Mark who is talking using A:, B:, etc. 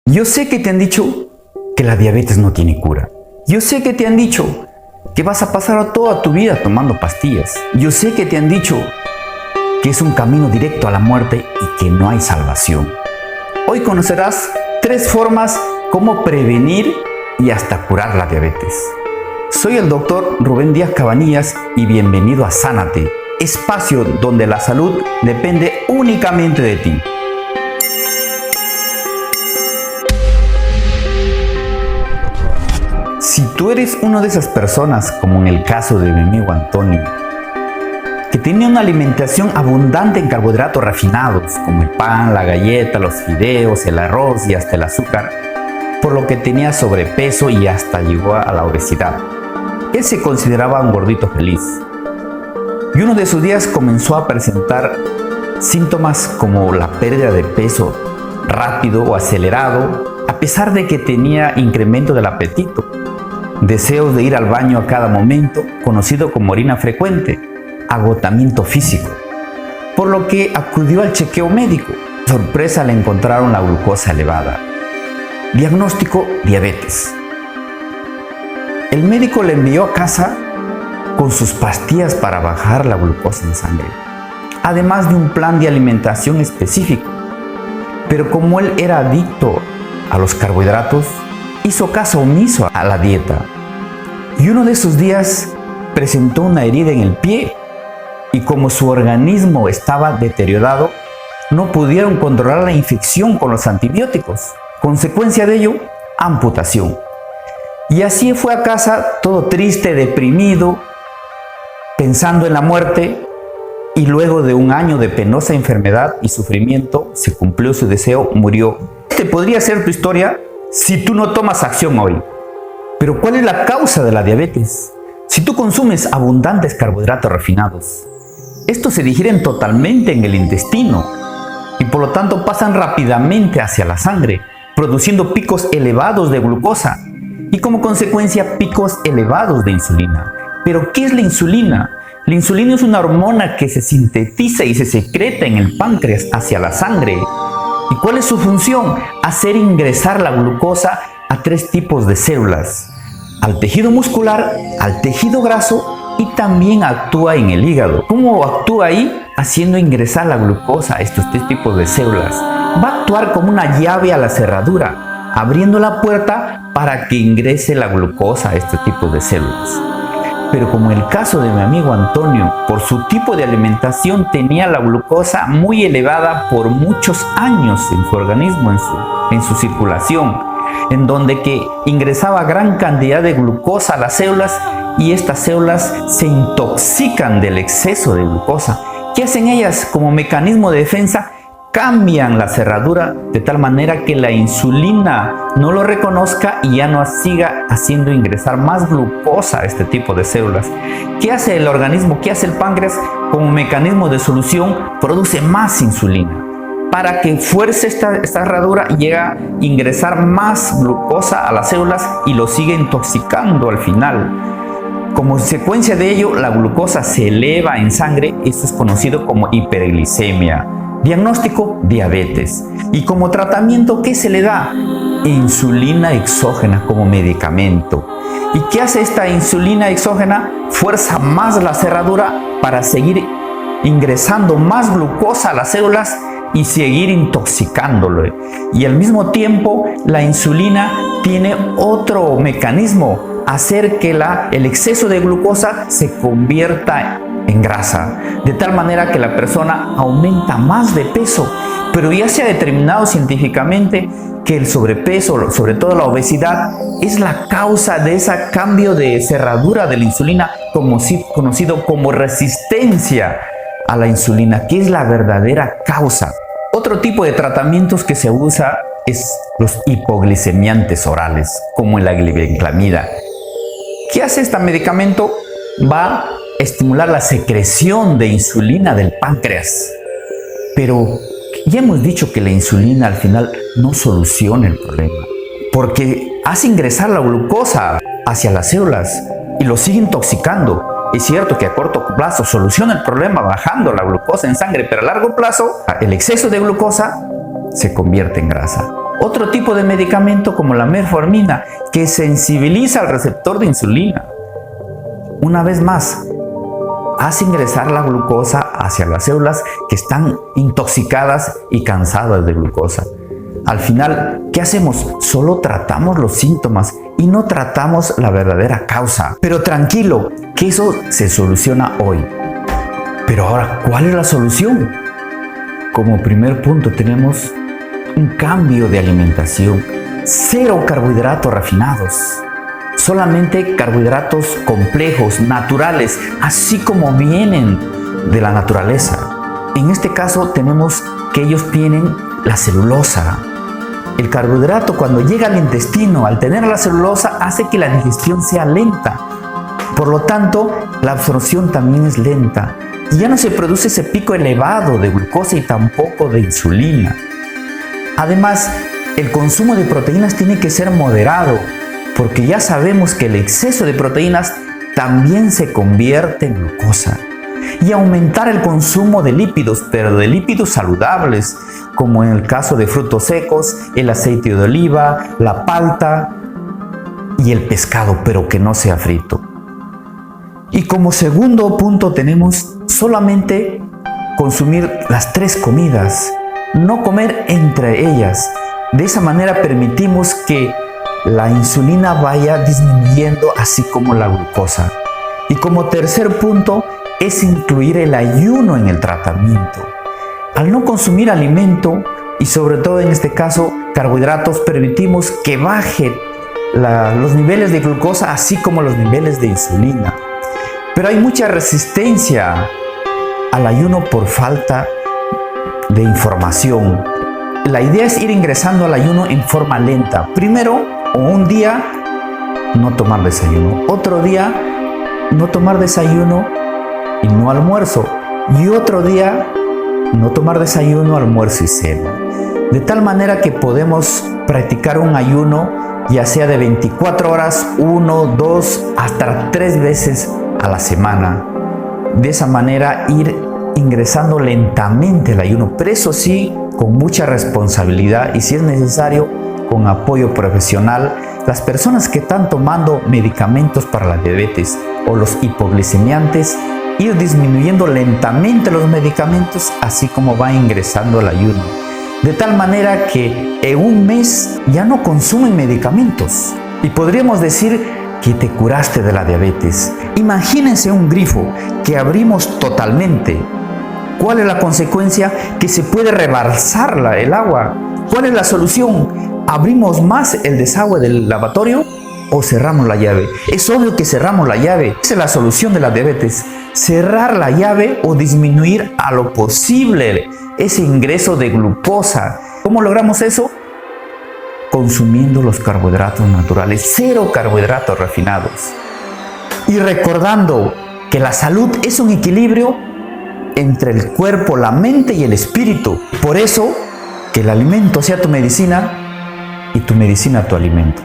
A: Yo sé que te han dicho que la diabetes no tiene cura. Yo sé que te han dicho que vas a pasar toda tu vida tomando pastillas. Yo sé que te han dicho que es un camino directo a la muerte y que no hay salvación. Hoy conocerás 3 formas como prevenir y hasta curar la diabetes. Soy el doctor Rubén Díaz Cabanillas y bienvenido a Sánate, espacio donde la salud depende únicamente de ti. Si tú eres una de esas personas, como en el caso de mi amigo Antonio, que tenía una alimentación abundante en carbohidratos refinados, como el pan, la galleta, los fideos, el arroz y hasta el azúcar, por lo que tenía sobrepeso y hasta llegó a la obesidad. Él se consideraba un gordito feliz. Y uno de sus días comenzó a presentar síntomas como la pérdida de peso rápido o acelerado, a pesar de que tenía incremento del apetito, deseos de ir al baño a cada momento, conocido como orina frecuente, agotamiento físico, por lo que acudió al chequeo médico. Sorpresa, le encontraron la glucosa elevada. Diagnóstico: diabetes. El médico le envió a casa con sus pastillas para bajar la glucosa en sangre, además de un plan de alimentación específico. Pero como él era adicto a los carbohidratos, hizo caso omiso a la dieta. Y uno de esos días presentó una herida en el pie y como su organismo estaba deteriorado, no pudieron controlar la infección con los antibióticos. Consecuencia de ello, amputación. Y así fue a casa todo triste, deprimido, pensando en la muerte, y luego de un año de penosa enfermedad y sufrimiento, se cumplió su deseo, murió. Este podría ser tu historia si tú no tomas acción hoy. Pero ¿cuál es la causa de la diabetes? Si tú consumes abundantes carbohidratos refinados, estos se digieren totalmente en el intestino y por lo tanto pasan rápidamente hacia la sangre, produciendo picos elevados de glucosa y como consecuencia picos elevados de insulina. ¿Pero qué es la insulina? La insulina es una hormona que se sintetiza y se secreta en el páncreas hacia la sangre. ¿Y cuál es su función? Hacer ingresar la glucosa a 3 tipos de células: al tejido muscular, al tejido graso y también actúa en el hígado. ¿Cómo actúa ahí? Haciendo ingresar la glucosa a estos 3 tipos de células. Va a actuar como una llave a la cerradura, abriendo la puerta para que ingrese la glucosa a este tipo de células. Pero como el caso de mi amigo Antonio, por su tipo de alimentación tenía la glucosa muy elevada por muchos años en su organismo, en su circulación, en donde que ingresaba gran cantidad de glucosa a las células y estas células se intoxican del exceso de glucosa. ¿Qué hacen ellas? Como mecanismo de defensa, cambian la cerradura de tal manera que la insulina no lo reconozca y ya no siga haciendo ingresar más glucosa a este tipo de células. ¿Qué hace el organismo? ¿Qué hace el páncreas? Como mecanismo de solución, produce más insulina para que fuerce esta cerradura y llega a ingresar más glucosa a las células y lo sigue intoxicando al final. Como consecuencia de ello, la glucosa se eleva en sangre. Esto es conocido como hiperglicemia. Diagnóstico: diabetes. Y como tratamiento, ¿qué se le da? Insulina exógena como medicamento. ¿Y qué hace esta insulina exógena? Fuerza más la cerradura para seguir ingresando más glucosa a las células y seguir intoxicándolo. Y al mismo tiempo, la insulina tiene otro mecanismo: hacer que el exceso de glucosa se convierta en grasa, de tal manera que la persona aumenta más de peso. Pero ya se ha determinado científicamente que el sobrepeso, sobre todo la obesidad, es la causa de ese cambio de cerradura de la insulina, conocido como resistencia a la insulina, que es la verdadera causa. Otro tipo de tratamientos que se usa es los hipoglicemiantes orales, como la glibenclamida. ¿Qué hace este medicamento? Va a estimular la secreción de insulina del páncreas. Pero ya hemos dicho que la insulina al final no soluciona el problema, porque hace ingresar la glucosa hacia las células y lo sigue intoxicando. Es cierto que a corto plazo soluciona el problema bajando la glucosa en sangre, pero a largo plazo el exceso de glucosa se convierte en grasa. otro tipo de medicamento como la metformina, que sensibiliza al receptor de insulina. Una vez más, hace ingresar la glucosa hacia las células que están intoxicadas y cansadas de glucosa. Al final, ¿qué hacemos? Solo tratamos los síntomas y no tratamos la verdadera causa. Pero tranquilo, que eso se soluciona hoy. Pero ahora, ¿cuál es la solución? Como primer punto tenemos un cambio de alimentación. 0 carbohidratos refinados. Solamente carbohidratos complejos, naturales, así como vienen de la naturaleza. En este caso tenemos que ellos tienen la celulosa. El carbohidrato, cuando llega al intestino, al tener la celulosa, hace que la digestión sea lenta. Por lo tanto, la absorción también es lenta. Y ya no se produce ese pico elevado de glucosa y tampoco de insulina. Además, el consumo de proteínas tiene que ser moderado, porque ya sabemos que el exceso de proteínas también se convierte en glucosa. Y aumentar el consumo de lípidos, pero de lípidos saludables, como en el caso de frutos secos, el aceite de oliva, la palta y el pescado, pero que no sea frito. Y como segundo punto tenemos solamente consumir las 3 comidas, no comer entre ellas. De esa manera permitimos que la insulina vaya disminuyendo, así como la glucosa. Y como tercer punto es incluir el ayuno en el tratamiento. Al no consumir alimento y sobre todo en este caso carbohidratos, permitimos que bajen los niveles de glucosa así como los niveles de insulina. Pero hay mucha resistencia al ayuno por falta de información. La idea es ir ingresando al ayuno en forma lenta. Primero, un día no tomar desayuno, otro día no tomar desayuno y no almuerzo, y otro día no tomar desayuno, almuerzo y cena. De tal manera que podemos practicar un ayuno ya sea de 24 horas, 1, 2, hasta 3 veces a la semana. De esa manera ir ingresando lentamente el ayuno, pero eso sí, con mucha responsabilidad y si es necesario, con apoyo profesional. Las personas que están tomando medicamentos para la diabetes o los hipoglicemiantes, ir disminuyendo lentamente los medicamentos, así como va ingresando el ayuno. De tal manera que en un mes ya no consumen medicamentos. Y podríamos decir que te curaste de la diabetes. Imagínense un grifo que abrimos totalmente. ¿Cuál es la consecuencia? Que se puede rebalsar el agua. ¿Cuál es la solución? ¿Abrimos más el desagüe del lavatorio o cerramos la llave? Es obvio que cerramos la llave. Esa es la solución de la diabetes. Cerrar la llave o disminuir a lo posible ese ingreso de glucosa. ¿Cómo logramos eso? Consumiendo los carbohidratos naturales, 0 carbohidratos refinados. Y recordando que la salud es un equilibrio entre el cuerpo, la mente y el espíritu. Por eso, que el alimento sea tu medicina y tu medicina tu alimento.